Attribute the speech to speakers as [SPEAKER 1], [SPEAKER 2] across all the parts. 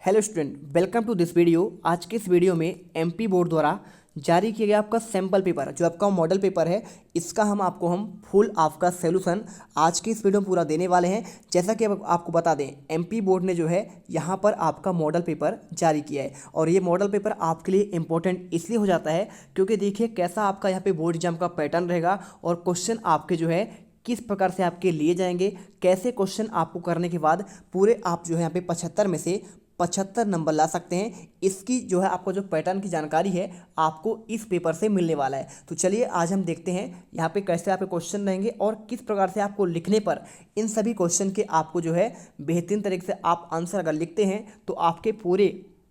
[SPEAKER 1] Hello student, welcome to this video. आज के इस वीडियो में एमपी बोर्ड द्वारा जारी किया गया आपका सैम्पल पेपर जो आपका मॉडल पेपर है, इसका हम फुल आपका सोल्यूशन आज की इस वीडियो में पूरा देने वाले हैं। जैसा कि अब आपको बता दें, एमपी बोर्ड ने जो है यहाँ पर आपका मॉडल पेपर जारी किया है और ये मॉडल पेपर आपके लिए इंपॉर्टेंट इसलिए हो जाता है क्योंकि देखिए कैसा आपका यहाँ पे बोर्ड एग्जाम का पैटर्न रहेगा और क्वेश्चन आपके जो है किस प्रकार से आपके लिए जाएंगे, कैसे क्वेश्चन आपको करने के बाद पूरे आप जो है यहाँ पे 75 में से 75 नंबर ला सकते हैं। इसकी जो है आपको जो पैटर्न की जानकारी है आपको इस पेपर से मिलने वाला है। तो चलिए आज हम देखते हैं यहाँ पे कैसे आपके क्वेश्चन रहेंगे और किस प्रकार से आपको लिखने पर इन सभी क्वेश्चन के आपको जो है बेहतरीन तरीके से आप आंसर अगर लिखते हैं तो आपके पूरे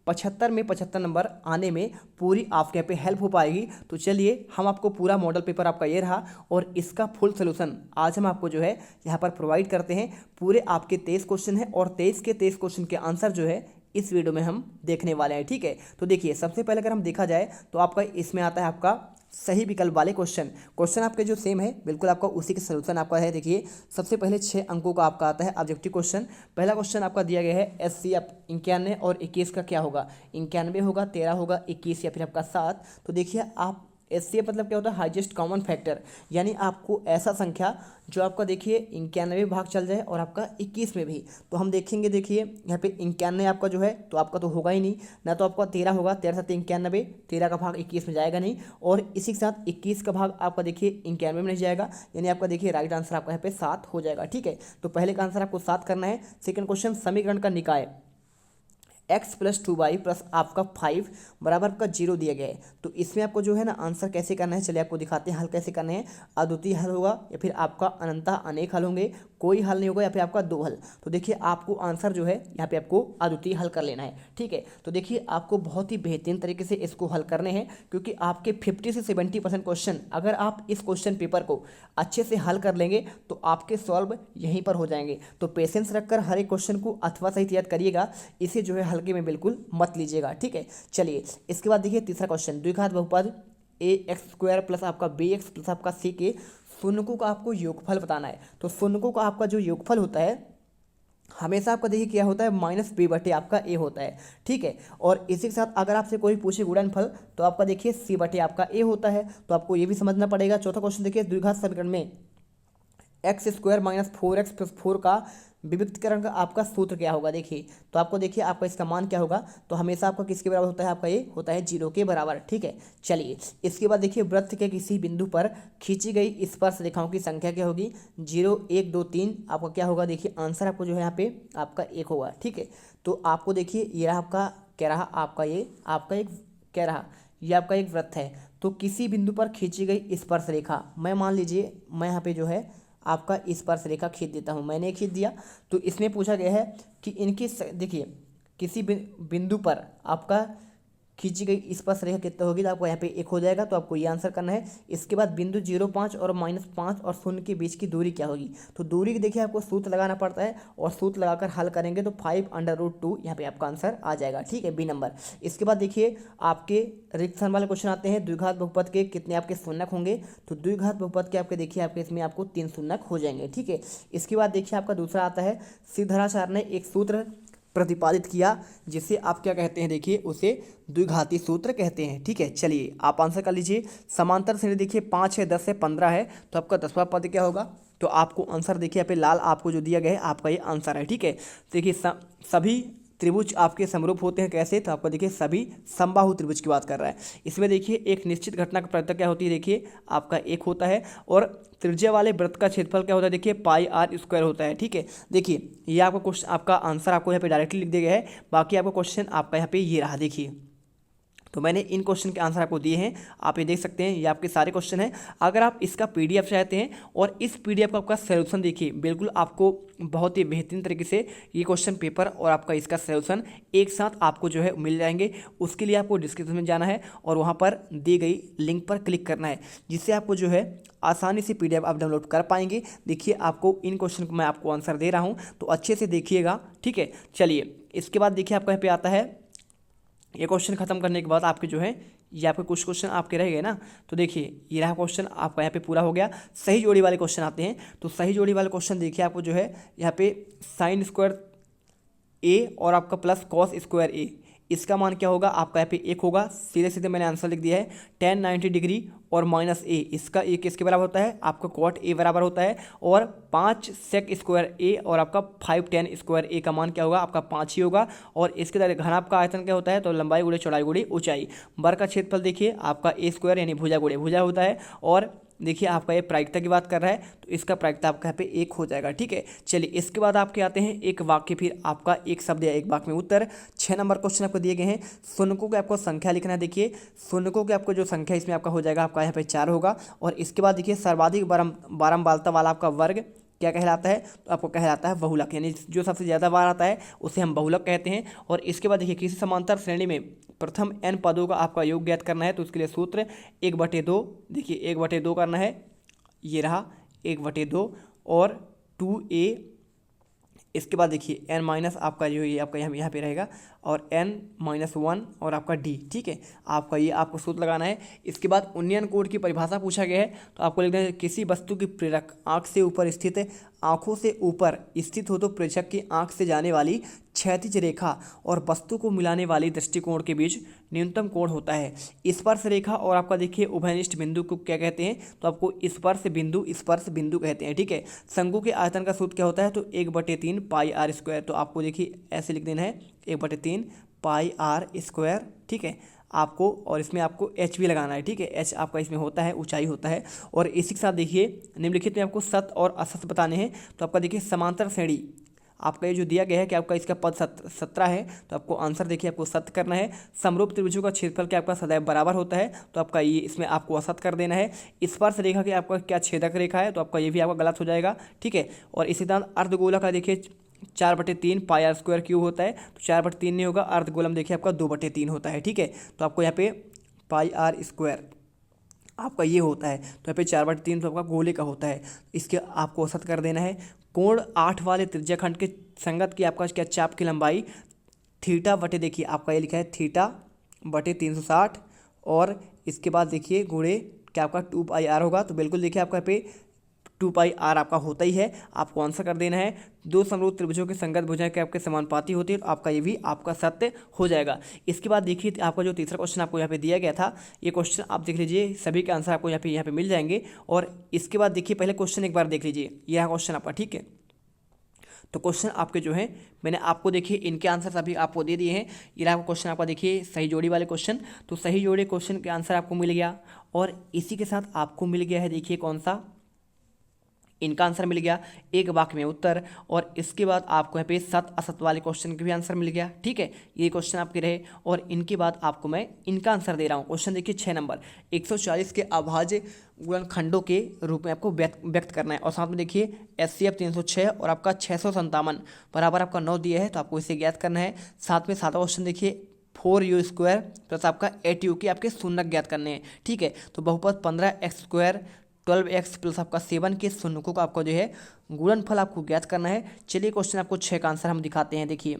[SPEAKER 1] 75 में 75 नंबर आने में पूरी आपके यहाँ पे हेल्प हो पाएगी। तो चलिए हम आपको पूरा मॉडल पेपर आपका ये रहा और इसका फुल सोल्यूशन आज हम आपको जो है यहाँ पर प्रोवाइड करते हैं। पूरे आपके 23 क्वेश्चन हैं और 23 के 23 क्वेश्चन के आंसर जो है इस वीडियो में हम देखने वाले हैं। ठीक है, तो देखिए सबसे पहले अगर हम देखा जाए तो आपका इसमें आता है आपका सही विकल्प वाले क्वेश्चन आपके जो सेम है बिल्कुल आपका उसी के सोल्यूशन आपका है। देखिए सबसे पहले 6 अंकों का आपका आता है ऑब्जेक्टिव क्वेश्चन। पहला क्वेश्चन आपका दिया गया है 80 91 और 21 का क्या होगा। 91 होगा, 13 होगा, 21 या फिर आपका 7। तो देखिए आप एससी मतलब क्या होता है, हाईएस्ट कॉमन फैक्टर, यानी आपको ऐसा संख्या जो आपका देखिए 91 भाग चल जाए और आपका 21 में भी। तो हम देखेंगे, देखिए यहाँ पे 91 आपका जो है तो आपका तो होगा ही नहीं, ना तो आपका 13 होगा, 13 7 91, 13 का भाग 21 में जाएगा नहीं और इसी के साथ 21 का भाग आपका देखिए 91 में नहीं जाएगा, यानी आपका देखिए राइट आंसर आपका यहाँ पे 7 हो जाएगा। ठीक है, तो पहले का आंसर आपको 7 करना है। सेकेंड क्वेश्चन, समीकरण का निकाय x प्लस 2y प्लस आपका 5 बराबर आपका 0 दिया गया है। तो इसमें आपको जो है ना आंसर कैसे करना है, चलिए आपको दिखाते हैं हल कैसे करने हैं। अद्वितीय हल होगा या फिर आपका अनंतः अनेक हल होंगे, कोई हल नहीं होगा या फिर आपका 2 हल। तो देखिए आपको आंसर जो है यहाँ पे आपको अद्वितीय हल कर लेना है। ठीक है, तो देखिए आपको बहुत ही बेहतरीन तरीके से इसको हल करने हैं क्योंकि आपके 50 से 70% क्वेश्चन अगर आप इस क्वेश्चन पेपर को अच्छे से हल कर लेंगे तो आपके सॉल्व यहीं पर हो जाएंगे। तो पेशेंस रखकर हर एक क्वेश्चन को अथवा सहित याद करिएगा, इसे जो है हल्के में बिल्कुल मत लीजिएगा। ठीक है, चलिए इसके बाद देखिए तीसरा क्वेश्चन, द्विघात बहुपद ax² प्लस आपका bx प्लस आपका c के शून्यकों का आपको योगफल बताना है। तो शून्यकों का आपका जो योगफल होता है हमेशा आपका देखिए क्या होता है, -b/a आपका a होता है। ठीक है, और इसी के साथ अगर आपसे कोई पूछे गुणनफल तो आपका देखिए c/a आपका a होता है, तो आपको ये भी समझना पड़ेगा। चौथा क्वेश्चन देखिए, द्विघात समीकरण में x² माइनस 4x प्लस 4 का विविक्तकरण का आपका सूत्र क्या होगा। देखिए तो आपको देखिए आपका इसका मान क्या होगा, तो हमेशा आपका किसके बराबर होता है, आपका ये होता है 0 के बराबर। ठीक है, चलिए इसके बाद देखिए वृत्त के किसी बिंदु पर खींची गई स्पर्श रेखाओं की संख्या क्या होगी। 0 1 2 3 आपका क्या होगा, देखिए आंसर आपको जो है यहाँ पे आपका 1 होगा। ठीक है, तो आपको देखिए ये रहा आपका क्या रहा, आपका ये आपका एक क्या रहा, ये आपका एक वृत्त है। तो किसी बिंदु पर खींची गई स्पर्श रेखा, मैं मान लीजिए मैं यहाँ पे जो है आपका स्पर्श रेखा खींच देता हूँ, मैंने खींच दिया। तो इसमें पूछा गया है कि इनकी देखिए किसी बिंदु पर आपका खींची गई स्पर्श रेखा कितना होगी, तो आपको यहाँ पे 1 हो जाएगा। तो आपको ये आंसर करना है। इसके बाद बिंदु 0 5 और -5 और 0 के बीच की दूरी क्या होगी। तो दूरी की देखिए आपको सूत्र लगाना पड़ता है और सूत्र लगाकर हल करेंगे तो 5√2 यहाँ पे आपका आंसर आ जाएगा। ठीक है, बी नंबर। इसके बाद देखिए आपके रिक्त स्थान वाले क्वेश्चन आते हैं, द्विघात बहुपद के कितने आपके शून्यक होंगे। तो द्विघात बहुपद के आपके देखिए आपके इसमें आपको 3 शून्यक हो जाएंगे। ठीक है, इसके बाद देखिए आपका दूसरा आता है, सिद्धराचार्य ने एक सूत्र प्रतिपादित किया जिसे आप क्या कहते हैं, देखिए उसे द्विघाती सूत्र कहते हैं। ठीक है, चलिए आप आंसर कर लीजिए। समांतर श्रेणी देखिए 5 है, 10 है, 15 है, तो आपका 10वां पद क्या होगा। तो आपको आंसर देखिए यहाँ पे लाल आपको जो दिया गया है आपका ये आंसर है। ठीक है, देखिए सभी त्रिभुज आपके समरूप होते हैं कैसे, तो आपको देखिए सभी समबाहु त्रिभुज की बात कर रहा है। इसमें देखिए एक निश्चित घटना का प्रत्यय क्या होती है, देखिए आपका 1 होता है और त्रिज्या वाले वृत्त का क्षेत्रफल क्या होता है, देखिए πr² होता है। ठीक है, देखिए ये आपका क्वेश्चन आपका आंसर आपको यहाँ पे डायरेक्टली लिख दिया गया है। बाकी आपका क्वेश्चन आपका यहाँ पे ये रहा। देखिए तो मैंने इन क्वेश्चन के आंसर आपको दिए हैं, आप ये देख सकते हैं, ये आपके सारे क्वेश्चन हैं। अगर आप इसका पीडीएफ चाहते हैं और इस पीडीएफ का आपका सोल्यूशन देखिए बिल्कुल आपको बहुत ही बेहतरीन तरीके से ये क्वेश्चन पेपर और आपका इसका सोल्यूशन एक साथ आपको जो है मिल जाएंगे। उसके लिए आपको डिस्क्रिप्शन में जाना है और वहाँ पर दी गई लिंक पर क्लिक करना है, जिससे आपको जो है आसानी से पीडीएफ आप डाउनलोड कर पाएंगे। देखिए आपको इन क्वेश्चन को मैं आपको आंसर दे रहा हूँ तो अच्छे से देखिएगा। ठीक है, चलिए इसके बाद देखिए आपका यहाँ पे आता है, ये क्वेश्चन खत्म करने के बाद आपके जो है ये आपके कुछ क्वेश्चन आपके रह गए ना। तो देखिए ये रहा क्वेश्चन आपका यहाँ पे पूरा हो गया। सही जोड़ी वाले क्वेश्चन आते हैं, तो सही जोड़ी वाले क्वेश्चन देखिए आपको जो है यहाँ पे sin² ए और आपका प्लस कॉस स्क्वायर ए, इसका मान क्या होगा आपका यहाँ पे 1 होगा। सीधे सीधे मैंने आंसर लिख दिया है tan 90 डिग्री और माइनस ए, इसका ए किसके बराबर होता है आपका कॉट ए बराबर होता है। और 5 सेक स्क्वायर ए और आपका 5 tan स्क्वायर ए का मान क्या होगा आपका 5 ही होगा। और इसके द्वारा घन आपका आयतन क्या होता है तो लंबाई गुणे चौड़ाई गुणे ऊंचाई। वर्ग का क्षेत्रफल देखिए आपका ए स्क्वायर यानी भुजा गुणे भुजा होता है। और देखिए आपका ये प्रायिकता की बात कर रहा है तो इसका प्रायिकता आपका यहाँ पे 1 हो जाएगा। ठीक है, चलिए इसके बाद आपके आते हैं एक वाक्य, फिर आपका एक शब्द या एक वाक्य में उत्तर। 6 नंबर क्वेश्चन आपको दिए गए हैं, शून्यकों की आपको संख्या लिखना है। देखिए शून्यकों की आपको जो संख्या इसमें आपका हो जाएगा आपका यहाँ पे 4 होगा। और इसके बाद देखिए सर्वाधिक बारंबारता वाला आपका वर्ग क्या कहलाता है तो आपको कहलाता है बहुलक, यानी जो सबसे ज़्यादा बार आता है उसे हम बहुलक कहते हैं। और इसके बाद देखिए किसी समांतर श्रेणी में प्रथम n पदों का आपका योग ज्ञात करना है तो उसके लिए सूत्र 1/2, देखिए 1/2 करना है, ये रहा 1/2 और 2a। इसके बाद देखिए n माइनस आपका जो ये आपका यहाँ पे रहेगा और n-1 और आपका d। ठीक है, आपका ये आपको सूत्र लगाना है। इसके बाद उन्नयन कोण की परिभाषा पूछा गया है तो आपको लिखना है किसी वस्तु की प्रेरक आँख से ऊपर स्थित आँखों से ऊपर स्थित हो तो प्रेक्षक की आँख से जाने वाली क्षैतिज रेखा और वस्तु को मिलाने वाली दृष्टिकोण के बीच न्यूनतम कोण होता है। स्पर्श रेखा और आपका देखिए उभयनिष्ठ बिंदु को क्या कहते हैं तो आपको स्पर्श बिंदु कहते हैं। ठीक है, शंकु के आयतन का सूत्र क्या होता है तो 1/3 पाई आर स्क्वायर, तो आपको देखिए ऐसे लिख देना है 1/3 पाई आर स्क्वायर। ठीक है आपको, और इसमें आपको एच भी लगाना है। ठीक है, एच आपका इसमें होता है ऊंचाई होता है। और इसी के साथ देखिए निम्नलिखित में आपको सत्य और असत्य बताने हैं तो आपका देखिए समांतर श्रेणी आपका ये जो दिया गया है कि आपका इसका पद 17 है तो आपको आंसर देखिए आपको सत्य करना है। समरूप त्रिभुजों का क्षेत्रफल क्या आपका सदैव बराबर होता है तो आपका ये इसमें आपको असत्य कर देना है। स्पर्श रेखा की आपका क्या छेदक रेखा है तो आपका ये भी आपका गलत हो जाएगा। ठीक है, और इसी तरह अर्धगोला का देखिए 4/3 पाई आर स्क्वायर क्यूब होता है तो 4/3 नहीं होगा, अर्धगोलम देखिए आपका 2/3 होता है। ठीक है, तो आपको यहाँ पे पाई आर स्क्वायर आपका ये होता है तो यहाँ पे 4/3 तो आपका गोले का होता है, इसके आपको औसत कर देना है। कोण 8 वाले त्रिज्याखंड के संगत की आपका क्या चाप की लंबाई थीटा बटे, देखिए आपका ये लिखा है θ/360 और इसके बाद देखिए गुणे क्या आपका 2πr होगा तो बिल्कुल देखिए आपका पे 2πr आपका होता ही है, आपको आंसर कर देना है। दो समरूप त्रिभुजों की संगत भुजाएं के आपके समानुपाती होती है तो आपका ये भी आपका सत्य हो जाएगा। इसके बाद देखिए आपका जो तीसरा क्वेश्चन आपको यहाँ पे दिया गया था ये क्वेश्चन आप देख लीजिए, सभी के आंसर आपको यहाँ पे मिल जाएंगे। और इसके बाद देखिए पहले क्वेश्चन एक बार देख लीजिए, यह क्वेश्चन आपका। ठीक है, तो क्वेश्चन आपके जो है मैंने आपको देखिए इनके आंसर सभी आपको दे दिए हैं। ये आपका क्वेश्चन आपका देखिए सही जोड़ी वाले क्वेश्चन, तो सही जोड़ी क्वेश्चन के आंसर आपको मिल गया। और इसी के साथ आपको मिल गया है देखिए कौन सा, इनका आंसर मिल गया एक वाक्य में उत्तर। और इसके बाद आपको यहाँ पे सत्य असत्य वाले क्वेश्चन के भी आंसर मिल गया। ठीक है, ये क्वेश्चन आपके रहे। और इनके बाद आपको मैं इनका आंसर दे रहा हूँ। क्वेश्चन देखिए 6 नंबर 140 के अभाज्य गुणनखंडों के रूप में आपको व्यक्त करना है। और साथ में देखिए HCF 306 और आपका 657 बराबर आपका 9 दिया है तो आपको इसे ज्ञात करना है। साथ में 7वां क्वेश्चन देखिए 4u² प्लस आपका 8u के आपके शून्यक ज्ञात करने हैं। ठीक है, तो बहुपद 15x² 12x प्लस आपका 7 के शून्यकों का आपको जो है गुणनफल आपको ज्ञात करना है। चलिए क्वेश्चन आपको 6 का आंसर हम दिखाते हैं। देखिए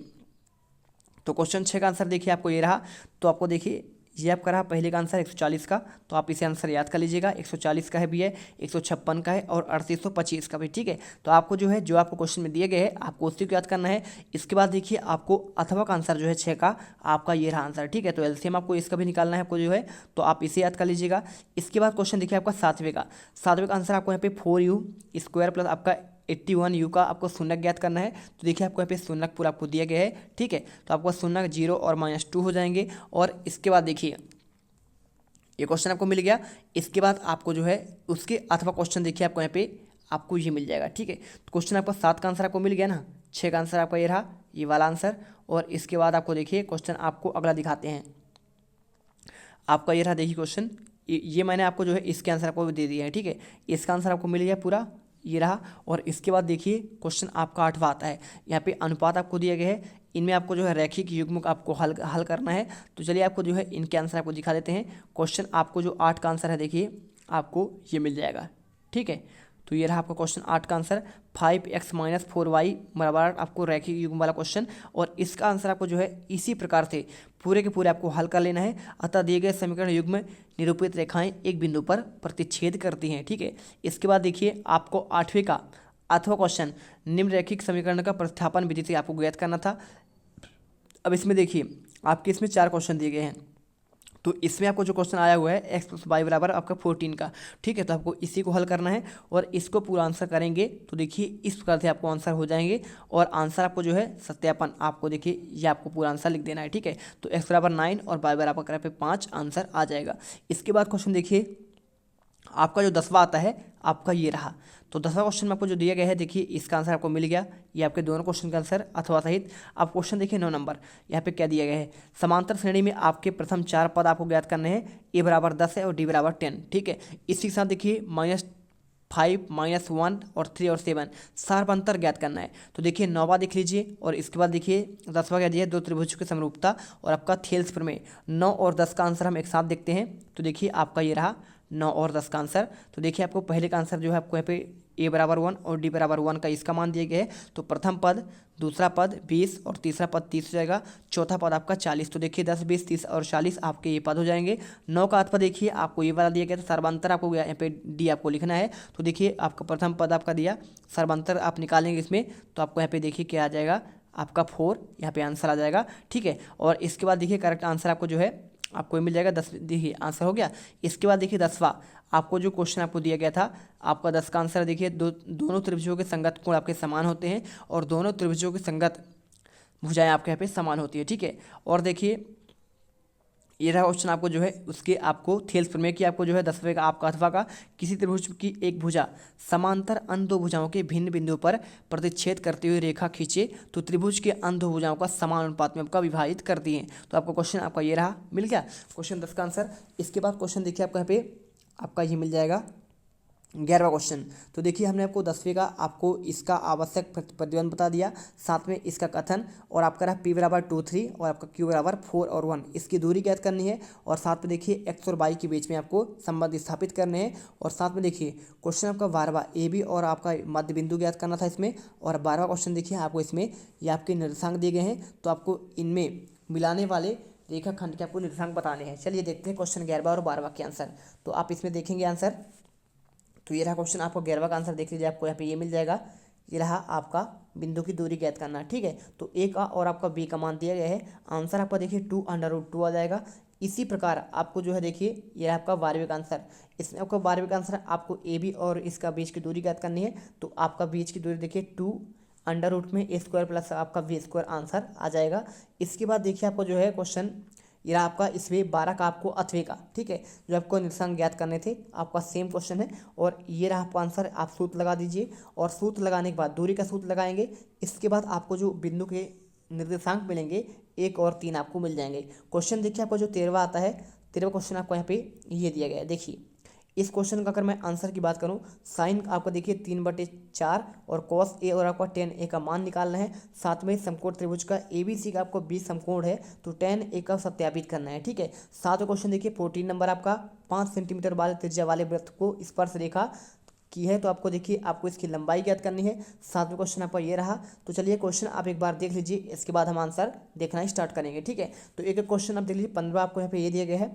[SPEAKER 1] तो क्वेश्चन 6 का आंसर देखिए आपको ये रहा, तो आपको देखिए ये आपका रहा पहले का आंसर 140 का, तो आप इसे आंसर याद कर लीजिएगा। 140 का है भी है, 156 का है और 3825 का भी। ठीक है, तो आपको जो है जो आपको क्वेश्चन में दिए गए हैं आपको उसी को याद करना है। इसके बाद देखिए आपको अथवा का आंसर जो है 6 का आपका ये रहा आंसर। ठीक है, तो एलसीएम आपको इसका भी निकालना है आपको जो है, तो आप इसे याद कर लीजिएगा। इसके बाद क्वेश्चन देखिए आपका 7वें का आंसर आपको यहाँ पे 4u² प्लस आपका 81u का आपको शून्यक ज्ञात करना है। तो देखिए आपको यहाँ पे शून्यक पूरा आपको दिया गया है। ठीक है, तो आपको शून्यक 0 और -2 हो जाएंगे। और इसके बाद देखिए ये क्वेश्चन आपको मिल गया। इसके बाद आपको जो है उसके अथवा क्वेश्चन देखिए आपको यहाँ पे आपको ये मिल जाएगा। ठीक है, तो क्वेश्चन आपका 7 का आंसर आपको मिल गया ना, 6 का आंसर आपका ये रहा ये वाला आंसर। और इसके बाद आपको देखिए क्वेश्चन आपको अगला दिखाते हैं, आपका ये रहा देखिए क्वेश्चन, ये मैंने आपको जो है इसके आंसर आपको दे दिया है। ठीक है, इसका आंसर आपको मिल गया पूरा ये रहा। और इसके बाद देखिए क्वेश्चन आपका 8वां आता है, यहाँ पे अनुपात आपको दिया गया है, इनमें आपको जो है रैखिक युग्म आपको हल करना है। तो चलिए आपको जो है इनके आंसर आपको दिखा देते हैं। क्वेश्चन आपको जो 8 का आंसर है देखिए आपको ये मिल जाएगा। ठीक है, तो ये रहा आपका क्वेश्चन 8 का आंसर 5x - 4y बराबर आपको रैखिक युग्म वाला क्वेश्चन। और इसका आंसर आपको जो है इसी प्रकार से पूरे के पूरे आपको हल कर लेना है। अतः दिए गए समीकरण युग्म में निरूपित रेखाएं एक बिंदु पर प्रतिच्छेद करती हैं। ठीक है, इसके बाद देखिए आपको 8वें का अथवा क्वेश्चन निम्न रैखिक समीकरण का प्रतिस्थापन विधि से आपको ज्ञात करना था। अब इसमें देखिए आपके इसमें 4 क्वेश्चन दिए गए हैं, तो इसमें आपको जो क्वेश्चन आया हुआ है एक्स प्लस वाई बराबर आपका 14 का, ठीक है। तो आपको इसी को हल करना है और इसको पूरा आंसर करेंगे तो देखिए इस प्रकार से आपको आंसर हो जाएंगे। और आंसर आपको जो है सत्यापन आपको देखिए ये आपको पूरा आंसर लिख देना है, ठीक है। तो एक्स बराबर 9 और वाई बराबर करें पे 5 आंसर आ जाएगा। इसके बाद क्वेश्चन देखिए आपका जो 10वां आता है आपका ये रहा। तो 10वां क्वेश्चन में आपको जो दिया गया है देखिए इसका आंसर आपको मिल गया, ये आपके दोनों क्वेश्चन का आंसर अथवा सहित। आप क्वेश्चन देखिए 9 नंबर, यहाँ पे क्या दिया गया है, समांतर श्रेणी में आपके प्रथम 4 पद आपको ज्ञात करने हैं, ए बराबर 10 है और डी बराबर 10, ठीक है। इसी के साथ देखिए -5, -1 और 3 और 7 सार्प अंतर ज्ञात करना है। तो देखिए 9वां देख लीजिए और इसके बाद देखिए 10वां क्या दिया है, दो त्रिभुज की समरूपता और आपका थेल्स प्रमेय। 9 और 10 का आंसर हम एक साथ देखते हैं। तो देखिए आपका ये रहा 9 और 10 का आंसर। तो देखिए आपको पहले का आंसर जो है आपको यहाँ पे ए बराबर 1 और डी बराबर 1 का इसका मान दिया गया है। तो प्रथम पद, दूसरा पद 20 और तीसरा पद 30 हो जाएगा, चौथा पद आपका 40। तो देखिए 10, 20, 30 और 40 आपके ये पद हो जाएंगे। 9 का अर्थ देखिए आपको ये वाला दिया गया, तो सर्वांतर आपको यहाँ पे डी आपको लिखना है। तो देखिए आपका प्रथम पद आपका दिया, सर्वांतर आप निकालेंगे इसमें तो आपको यहाँ पे देखिए क्या आ जाएगा आपका 4, यहाँ पे आंसर आ जाएगा, ठीक है। और इसके बाद देखिए करेक्ट आंसर आपको जो है आपको मिल जाएगा 10, देखिए आंसर हो गया। इसके बाद देखिए 10वां आपको जो क्वेश्चन आपको दिया गया था आपका 10 का आंसर देखिए दोनों त्रिभुजों के संगत कोण आपके समान होते हैं और दोनों त्रिभुजों की संगत भुजाएं आपके यहाँ पे समान होती है, ठीक है। और देखिए ये रहा क्वेश्चन आपको जो है उसके आपको थेल्स प्रमेय की आपको जो है 10वें का आपका अथवा का किसी त्रिभुज की एक भुजा समांतर अन्य दो भुजाओं के भिन्न बिंदु पर प्रतिच्छेद करते हुए रेखा खींचे तो त्रिभुज के अन्य दो भुजाओं का समान अनुपात में आपका विभाजित करती है। तो आपका क्वेश्चन आपका ये रहा, मिल गया क्वेश्चन 10 का आंसर। इसके बाद क्वेश्चन देखिए आपको यहाँ पे आपका ये मिल जाएगा 11वां क्वेश्चन। तो देखिए हमने आपको 10वें का आपको इसका आवश्यक प्रतिबंध बता दिया, साथ में इसका कथन और आपका रहा पी बराबर 2, 3 और आपका क्यू बराबर 4 और 1, इसकी दूरी ज्ञात करनी है। और साथ में देखिए एक्स और वाई के बीच में आपको संबंध स्थापित करने हैं। और साथ में देखिए क्वेश्चन आपका 12वां ए बी और आपका मध्य बिंदु ज्ञात करना था इसमें। और 12वां क्वेश्चन देखिए आपको इसमें ये आपके निर्देशांक दिए गए हैं, तो आपको इनमें मिलाने वाले रेखाखंड के आपको निर्देशांक बताने हैं। चलिए देखते हैं क्वेश्चन 11वां और 12वां के आंसर। तो आप इसमें देखेंगे आंसर, तो ये रहा क्वेश्चन आपको 11वां का आंसर देख लीजिए, आपको यहाँ पे ये मिल जाएगा, ये रहा आपका बिंदु की दूरी ज्ञात करना, ठीक है। तो ए का और आपका बी का मान दिया गया है, आंसर आपका देखिए 2√2 आ जाएगा। इसी प्रकार आपको जो है देखिए ये आपका 12वें का आंसर, इसमें आपका 12वें का आंसर आपको ए बी और इसका बीच की दूरी ज्ञात करनी है। तो आपका बीच की दूरी देखिए 2√में a² प्लस आपका v² आंसर आ जाएगा। इसके बाद देखिए आपको जो है क्वेश्चन ये आपका इसमें 12 का आपको अथवे का, ठीक है, जो आपको निर्देशांक ज्ञात करने थे, आपका सेम क्वेश्चन है। और ये रहा आपका आंसर, आप सूत्र लगा दीजिए और सूत्र लगाने के बाद दूरी का सूत्र लगाएंगे। इसके बाद आपको जो बिंदु के निर्देशांक मिलेंगे 1 और 3 आपको मिल जाएंगे। क्वेश्चन देखिए आपको जो 13वां आता है, 13वां क्वेश्चन आपको यहाँ पे ये दिया गया है। देखिए इस क्वेश्चन का अगर मैं आंसर की बात करूं, साइन आपको देखिए 3/4 और कॉस ए और आपका tan ए का मान निकालना है। साथ में समकोण त्रिभुज का ABC का आपको 20 समकोण है, तो tan ए का सत्यापित करना है, ठीक है। सातवां क्वेश्चन देखिए 14 नंबर आपका 5 सेंटीमीटर वाले त्रिज्या वाले वृत्त को स्पर्श रेखा की है, तो आपको देखिए आपको इसकी लंबाई ज्ञात करनी है। सातवें क्वेश्चन आपका ये रहा। तो चलिए क्वेश्चन आप एक बार देख लीजिए, इसके बाद हम आंसर देखना स्टार्ट करेंगे, ठीक है। तो एक एक क्वेश्चन आप देख लीजिए। 15 आपको यहाँ पे ये दिया गया है,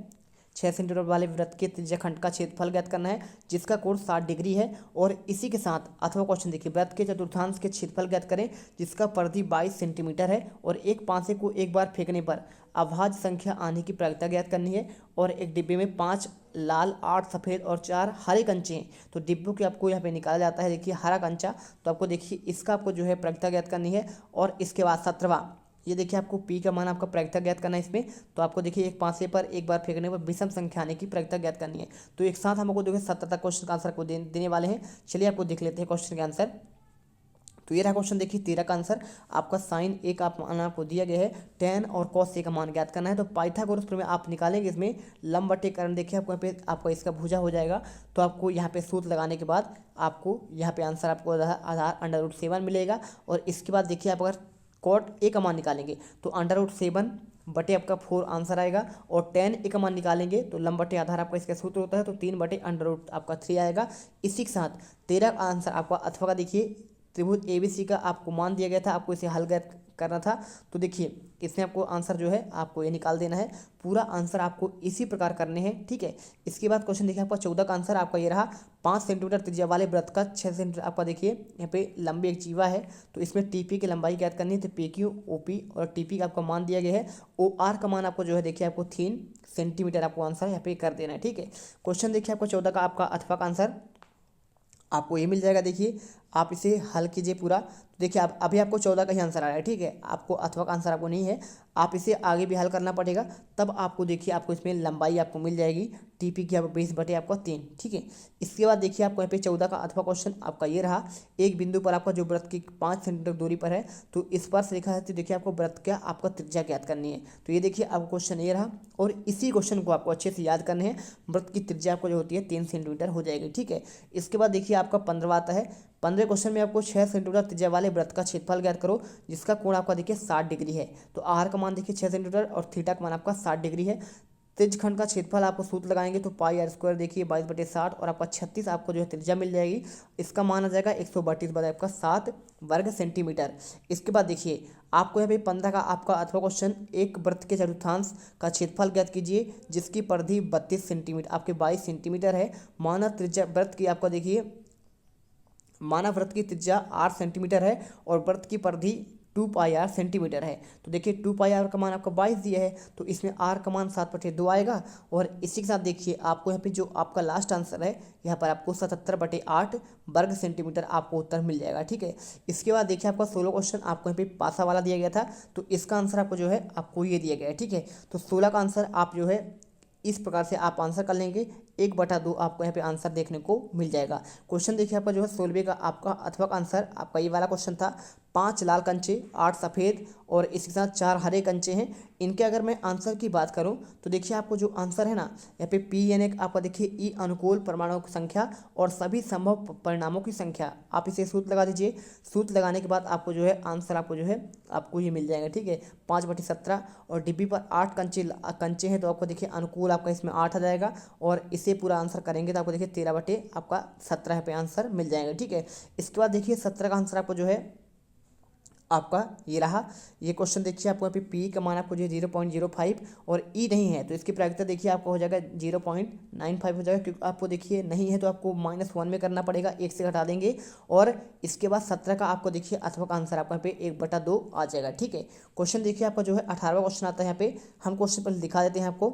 [SPEAKER 1] 6 सेंटीमीटर वाले वृत्त के त्रिज्याखंड का क्षेत्रफल ज्ञात करना है जिसका कोण 60 डिग्री है। और इसी के साथ अथवा क्वेश्चन देखिए, वृत्त के चतुर्थांश के क्षेत्रफल ज्ञात करें जिसका परिधि 22 सेंटीमीटर है। और एक पासे को एक बार फेंकने पर अभाज्य संख्या आने की प्रायिकता ज्ञात करनी है। और एक डिब्बे में 5 लाल, 8 सफ़ेद और 4 हरे कंचे हैं, तो डिब्बों के आपको यहाँ पे निकाला जाता है देखिए हरा कंचा, तो आपको देखिए इसका आपको जो है प्रायिकता ज्ञात करनी है। और इसके बाद 17वां ये देखिए आपको पी का मान आपका प्रायिकता ज्ञात करना है इसमें, तो आपको देखिए एक पासे पर एक बार फेंकने पर विषम संख्या आने की प्रायिकता ज्ञात करनी है। तो एक साथ हमको देखिए 17 तक क्वेश्चन का आंसर को देने वाले हैं। चलिए आपको देख लेते हैं क्वेश्चन के आंसर। तो ये रहा क्वेश्चन देखिए 13 का आंसर, आपका साइन ए का मान आपको दिया गया है, tan और cos ए का मान ज्ञात करना है। तो पाइथागोरस प्रमेय आप निकालेंगे इसमें लंब बटे कर्ण, देखिए आपको यहाँ पे आपका इसका भुजा हो जाएगा। तो आपको यहाँ पे सूत्र लगाने के बाद आपको यहाँ पे आंसर आपको आधार √7 मिलेगा। और इसके बाद देखिए आप अगर cot ए का मान निकालेंगे तो √7 बटे आपका 4 आंसर आएगा। और tan ए का मान निकालेंगे तो लंब बटे आधार आपका इसका सूत्र होता है, तो 3 बटे √ आपका 3 आएगा। इसी के साथ 13 आंसर आपका अथवा का देखिए त्रिभुज ABC का आपको मान दिया गया था, आपको इसे हल करना था। तो देखिए इसमें आपको आंसर जो है आपको ये निकाल देना है, पूरा आंसर आपको इसी प्रकार करने हैं, ठीक है। इसके बाद क्वेश्चन देखिए आपका 14 का आंसर आपका ये रहा, 5 सेंटीमीटर त्रिज्या वाले वृत्त का 6 सेंटीमीटर आपका देखिए यहाँ पे लंबी एक जीवा है, तो इसमें टीपी की लंबाई ज्ञात करनी है। तो पी क्यू ओपी और टीपी का आपका मान दिया गया है, ओ आर का मान आपको जो है देखिए आपको 3 सेंटीमीटर आपको आंसर यहाँ पे कर देना है, ठीक है। क्वेश्चन देखिए आपको 14 का आपका अथवा का आंसर आपको ये मिल जाएगा। देखिए आप इसे हल कीजिए पूरा, तो देखिए आप अभी आपको 14 का ही आंसर आ रहा है, ठीक है। आपको अथवा का आंसर आपको नहीं है, आप इसे आगे भी हल करना पड़ेगा, तब आपको देखिए आपको इसमें लंबाई आपको मिल जाएगी टीपी की, आप 20/3, ठीक है। इसके बाद देखिए आपको यहाँ पे 14 का अथवा क्वेश्चन आपका ये रहा, एक बिंदु पर आपका जो वृत्त की 5 सेंटीमीटर दूरी पर है, तो इस पर से रेखा है, तो देखिए आपको वृत्त क्या आपका त्रिज्या ज्ञात करनी है। तो ये देखिए आपको क्वेश्चन ये रहा, और इसी क्वेश्चन को आपको अच्छे से याद करने हैं। वृत्त की त्रिज्या आपको जो होती है 3 सेंटीमीटर हो जाएगी, ठीक है। इसके बाद देखिए आपका 15वां आता है, 15 क्वेश्चन में आपको 6 सेंटीमीटर त्रिज्या वाले वृत्त का क्षेत्रफल ज्ञात करो जिसका कोण आपका देखिए 60 डिग्री है। तो आर का मान देखिए 6 सेंटीमीटर और थीटा का मान आपका 60 डिग्री है। त्रिज्यखंड का क्षेत्रफल आपको सूत्र लगाएंगे तो पाई आर स्क्वायर देखिए 22/60 और आपका 36 आपको जो है त्रिज्या मिल जाएगी। इसका मान आ जाएगा 132 आपका 7 वर्ग सेंटीमीटर। इसके बाद देखिए आपको यहाँ पे 15 का आपका अथवा क्वेश्चन, एक वृत्त के चतुर्थांश का क्षेत्रफल ज्ञात कीजिए जिसकी परिधि 32 सेंटीमीटर आपके 22 सेंटीमीटर है। मानव त्रिज्या वृत्त की आपका देखिए मानव वृत्त की त्रिज्या 8 सेंटीमीटर है और वृत्त की परिधि 2πr सेंटीमीटर है। तो देखिए 2πr का मान आपका 22 दिया है, तो इसमें r का मान 7/2 आएगा। और इसी के साथ देखिए आपको यहाँ पे जो आपका लास्ट आंसर है यहाँ पर आपको 77/8 वर्ग सेंटीमीटर आपको उत्तर मिल जाएगा, ठीक है। इसके बाद देखिए आपका 16 क्वेश्चन आपको यहाँ पे पासा वाला दिया गया था, तो इसका आंसर आपको जो है आपको ये दिया गया है, ठीक है। तो 16 का आंसर आप जो है इस प्रकार से आप आंसर कर लेंगे, 1/2 आपको यहाँ पे आंसर देखने को मिल जाएगा। क्वेश्चन देखिए आपका जो है 16वें का आपका अथवा का आंसर आपका ये वाला क्वेश्चन था, 5 लाल कंचे 8 सफ़ेद और इसके साथ 4 हरे कंचे हैं। इनके अगर मैं आंसर की बात करूं तो देखिए आपको जो आंसर है ना यहाँ पे पी यानी आपका देखिए ई अनुकूल परमाणुओं की संख्या और सभी संभव परिणामों की संख्या, आप इसे सूत्र लगा दीजिए। सूत्र लगाने के बाद आपको जो है आंसर आपको जो है आपको ये मिल जाएगा, ठीक है। 5/17 और डिब्बी पर 8 कंचे हैं, तो आपको देखिए अनुकूल आपका इसमें 8 आ जाएगा और इसे पूरा आंसर करेंगे तो आपको देखिए 13/17 पे आंसर मिल जाएगा, ठीक है। इसके बाद देखिए 17 का आंसर आपको जो है आपका ये रहा। ये क्वेश्चन देखिए आपको यहाँ पे पी का मान आपको जो 0.05 और ई नहीं है, तो इसकी प्रायिकता देखिए आपको हो जाएगा 0.95 हो जाएगा, क्योंकि आपको देखिए नहीं है तो आपको -1 में करना पड़ेगा, 1 से घटा देंगे। और इसके बाद 17 का आपको देखिए अथवा का आंसर आपको यहाँ पे 1/2 आ जाएगा, ठीक है। क्वेश्चन देखिए आपका जो है 18वां क्वेश्चन आता है, यहाँ पे हम क्वेश्चन पर दिखा देते हैं आपको।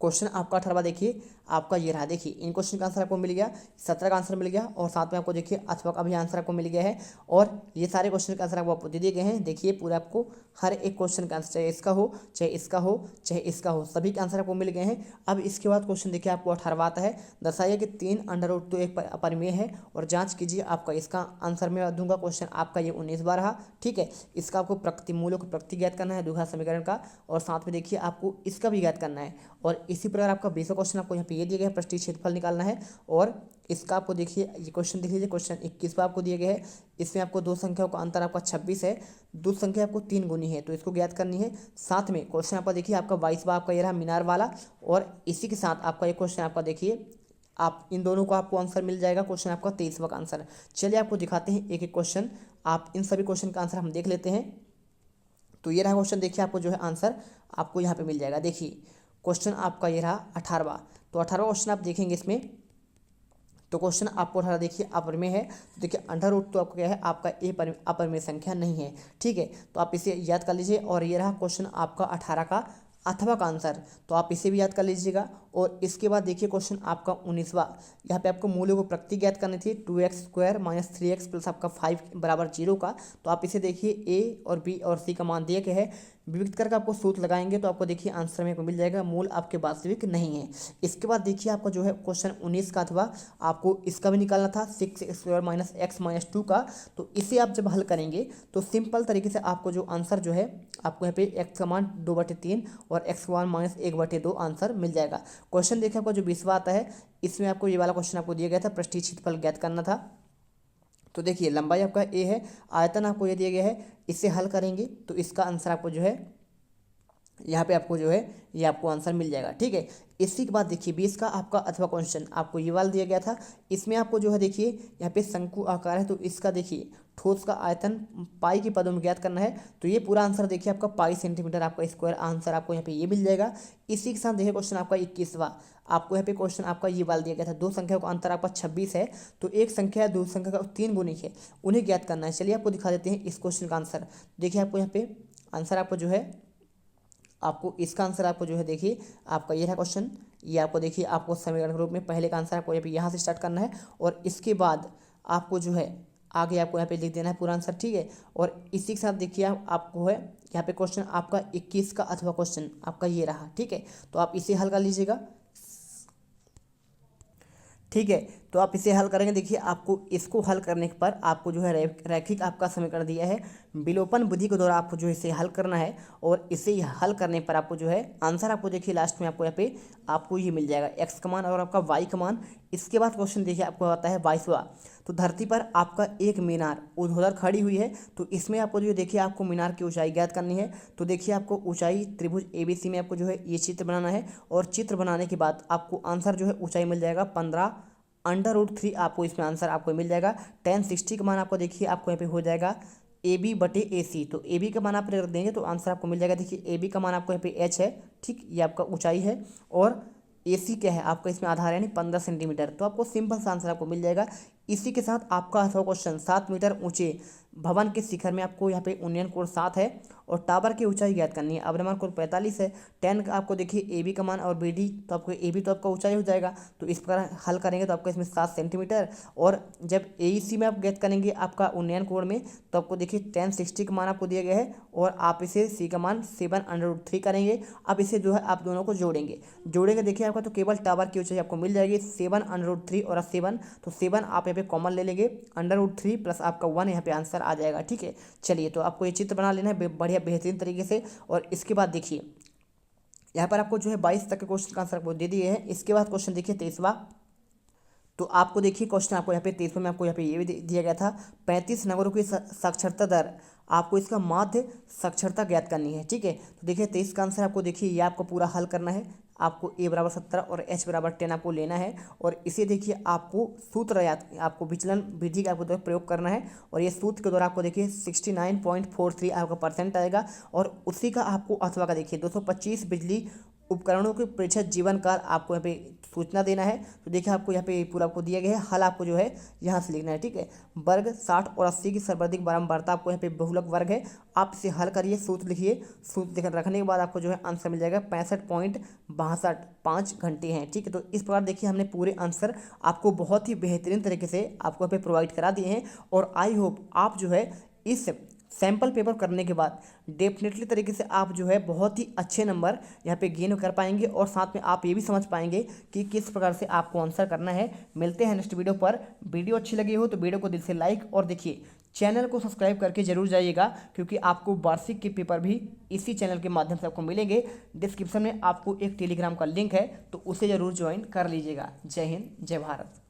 [SPEAKER 1] क्वेश्चन आपका 18वां देखिए आपका ये रहा, देखिए इन क्वेश्चन का आंसर आपको मिल गया, 17 का आंसर मिल गया और साथ में आपको देखिए अथवा का भी आंसर आपको मिल गया है। और ये सारे क्वेश्चन का आंसर आपको दे दिए गए हैं। देखिए पूरा आपको हर एक क्वेश्चन का आंसर, चाहे इसका हो चाहे इसका हो चाहे इसका हो, सभी के आंसर आपको मिल गए हैं। अब इसके बाद क्वेश्चन देखिए आपको 18वां आता है, दर्शाइए कि 3 अंडर रूट 2 एक अपरिमेय है और जाँच कीजिए। आपका इसका आंसर मैं दूंगा, क्वेश्चन आपका ये 19वां रहा, ठीक है। इसका आपको प्रकृति मूलों की प्रकृति ज्ञात करना है द्विघात समीकरण का, और साथ में देखिए आपको इसका भी ज्ञात करना है। और इसी प्रकार आपका 20वां क्वेश्चन आपको यहाँ पे ये दिया गया है, पृष्ठीय क्षेत्रफल निकालना है। और इसका आपको देखिए ये क्वेश्चन देख लीजिए, क्वेश्चन 21वां आपको दिया गया है। इसमें आपको दो संख्याओं का अंतर आपका 26 है, दो संख्या आपको 3 गुनी है, तो इसको ज्ञात करनी है। साथ में क्वेश्चन आपका देखिए आपका 22वां आपका ये रहा मीनार वाला, और इसी के साथ आपका एक क्वेश्चन आपका देखिए आप इन दोनों को आपको आंसर मिल जाएगा। क्वेश्चन आपका 23वां का आंसर। चलिए आपको दिखाते हैं एक एक क्वेश्चन, आप इन सभी क्वेश्चन का आंसर हम देख लेते हैं। तो ये रहा क्वेश्चन, देखिए आपको जो है आंसर आपको यहाँ पे मिल जाएगा। देखिए क्वेश्चन आपका ये रहा 18वां, तो 18वां क्वेश्चन आप देखेंगे इसमें, तो क्वेश्चन आपको 18 देखिए अपरिमेय है, तो देखिए अंडर रूट तो आपका क्या है आपका अपरिमेय संख्या नहीं है, ठीक है। तो आप इसे याद कर लीजिए। और ये रहा क्वेश्चन आपका 18 का अथवा का आंसर, तो आप इसे भी याद कर लीजिएगा। और इसके बाद देखिए क्वेश्चन आपका 19वां, यहाँ पे आपको मूल्यों को प्रकृति ज्ञात करनी थी, 2x² - 3x प्लस आपका 5 = 0 का। तो आप इसे देखिए ए और बी और सी का मान दिया गया है, विविध करके आपको सूत्र लगाएंगे तो आपको देखिए आंसर में को मिल जाएगा, मूल आपके वास्तविक नहीं है। इसके बाद देखिए आपका जो है क्वेश्चन 19 का अथवा आपको इसका भी निकालना था, 6x² - x - 2 का। तो इसे आप जब हल करेंगे तो सिंपल तरीके से आपको जो आंसर जो है आपको यहाँ पे x का मान 2/3 और x का मान -1/2 आंसर मिल जाएगा। क्वेश्चन देखिए आपका जो 20वां आता है, इसमें आपको ये वाला क्वेश्चन आपको दिया गया था, पृष्ठीय क्षेत्रफल ज्ञात करना था। तो देखिए लंबाई आपका a है, आयतन आपको ये दिया गया है, इसे हल करेंगे तो इसका आंसर आपको जो है यहाँ पे आपको जो है ये आपको आंसर मिल जाएगा। ठीक है, इसी के बाद देखिए 20 का आपका अथवा क्वेश्चन आपको ये वाला दिया गया था। इसमें आपको जो है देखिए यहाँ पे शंकु आकार है, तो इसका देखिए ठोस का आयतन पाई के पदों में ज्ञात करना है। तो ये पूरा आंसर देखिए आपका पाई सेंटीमीटर आपका स्क्वायर आंसर आपको यहाँ पे ये मिल जाएगा। इसी के साथ देखिए क्वेश्चन आपका 21वां, आपको यहाँ पे क्वेश्चन आपका ये वाला दिया गया था। दो संख्या का अंतर आपका 26 है, तो एक संख्या है दूसरी संख्या का 3 गुणित है, उन्हें ज्ञात करना है। चलिए आपको दिखा देते हैं इस क्वेश्चन का आंसर। देखिए आपको यहाँ पे आंसर आपको जो है आपको इसका आंसर आपको जो है देखिए आपका ये था क्वेश्चन। ये आपको देखिए आपको समीकरण के रूप में पहले का आंसर आपको यहाँ से स्टार्ट करना है और इसके बाद आपको जो है आगे आपको यहाँ पे लिख देना है पूरा आंसर। ठीक है, और इसी के साथ देखिए आपको है यहाँ पे क्वेश्चन आपका 21 का अथवा क्वेश्चन आपका ये रहा। ठीक है, तो आप इसे हल कर लीजिएगा। ठीक है, तो आप इसे हल करेंगे। देखिए आपको इसको हल करने पर आपको जो है रैखिक आपका समीकरण दिया है, विलोपन विधि के द्वारा आपको जो इसे हल करना है और इसे हल करने पर आपको जो है आंसर आपको देखिए लास्ट में आपको यहाँ पे आपको ये मिल जाएगा एक्स का मान और आपका वाई का मान। इसके बाद क्वेश्चन देखिए आपको आता है 22वां, तो धरती पर आपका एक मीनार ऊर्ध्वाधर खड़ी हुई है, तो इसमें आपको जो देखिए आपको मीनार की ऊंचाई ज्ञात करनी है। तो देखिए आपको ऊंचाई त्रिभुज ABC में आपको जो है ये चित्र बनाना है और चित्र बनाने के बाद आपको आंसर जो है ऊंचाई मिल जाएगा 15√3 आपको इसमें आंसर आपको मिल जाएगा। tan 60 का मान आपको देखिए आपको यहाँ पे हो जाएगा AB/AC, तो AB का मान आप रख देंगे तो आंसर आपको मिल जाएगा। देखिए AB का मान आपको यहाँ पे H है, ठीक, ये आपका ऊंचाई है और AC क्या है आपका इसमें आधार है, यानी 15 सेंटीमीटर। तो आपको सिंपल सा आंसर आपको मिल जाएगा। इसी के साथ आपका अथवा क्वेश्चन 7 मीटर ऊंचे भवन के शिखर में आपको यहाँ पे उन्नयन कोण 7 है और टावर की ऊंचाई ज्ञात करनी है। अवनमन कोण 45 है। 10 का आपको देखिए AB का मान और BD, तो आपको AB तो आपका ऊंचाई हो जाएगा, तो इस प्रकार हल करेंगे तो आपका इसमें 7 सेंटीमीटर। और जब AEC में आप ज्ञात करेंगे आपका उन्नयन कोण में, तो आपको देखिए tan 60 का मान आपको दिया गया है और आप इसे C का मान 7√3 करेंगे। अब इसे जो है आप दोनों को जोड़ेंगे देखिए आपका, तो केवल टावर की ऊंचाई आपको मिल जाएगी 7√3 और 7, तो 7 आप यहाँ पे कॉमन ले लेंगे, √3 प्लस आपका 1 यहाँ पे आंसर आ जाएगा। ठीक है, चलिए तो आपको ये चित्र बना लेना है बढ़िया बेहतरीन तरीके से। और इसके बाद देखिए यहाँ पर आपको जो है 22 तक के क्वेश्चन का आंसर आपको दे दिए हैं। इसके बाद क्वेश्चन देखिए 23वां, तो आपको देखिए क्वेश्चन आपको यहाँ पे 23वां में आपको यहाँ पे ये भी दिया गया था, 35 नगरों की साक्षरता दर, आपको इसका माध्य साक्षरता ज्ञात करनी है। ठीक है, तो देखिए 23 का आंसर आपको देखिए ये आपको पूरा हल करना है। आपको A=17 और H=10 आपको लेना है और इसे देखिए आपको सूत्र याद, आपको विचलन विधि का आपको प्रयोग करना है और ये सूत्र के द्वारा आपको देखिए 69.43 आपका परसेंट आएगा। और उसी का आपको अथवा का देखिए 225 बिजली उपकरणों के प्रतिशत जीवन काल आपको यहाँ पे सूचना देना है। तो देखिए आपको यहाँ पे पूरा आपको दिया गया है, हल आपको जो है यहाँ से लिखना है। ठीक है, वर्ग 60 और 80 की सर्वाधिक बारंबारता आपको यहाँ पे बहुलक वर्ग है, आप इसे हल करिए, सूत्र लिखिए, सूत्र रखने के बाद आपको जो है आंसर मिल जाएगा 65.5 घंटे हैं। ठीक है, तो इस प्रकार देखिए हमने पूरे आंसर आपको बहुत ही बेहतरीन तरीके से आपको यहाँ पे प्रोवाइड करा दिए हैं और आई होप आप जो है इस सैम्पल पेपर करने के बाद डेफिनेटली तरीके से आप जो है बहुत ही अच्छे नंबर यहाँ पे गेन कर पाएंगे और साथ में आप ये भी समझ पाएंगे कि किस प्रकार से आपको आंसर करना है। मिलते हैं नेक्स्ट वीडियो पर। वीडियो अच्छी लगी हो तो वीडियो को दिल से लाइक और देखिए चैनल को सब्सक्राइब करके जरूर जाइएगा, क्योंकि आपको वार्षिक के पेपर भी इसी चैनल के माध्यम से आपको मिलेंगे। डिस्क्रिप्शन में आपको एक टेलीग्राम का लिंक है, तो उसे जरूर ज्वाइन कर लीजिएगा। जय हिंद, जय भारत।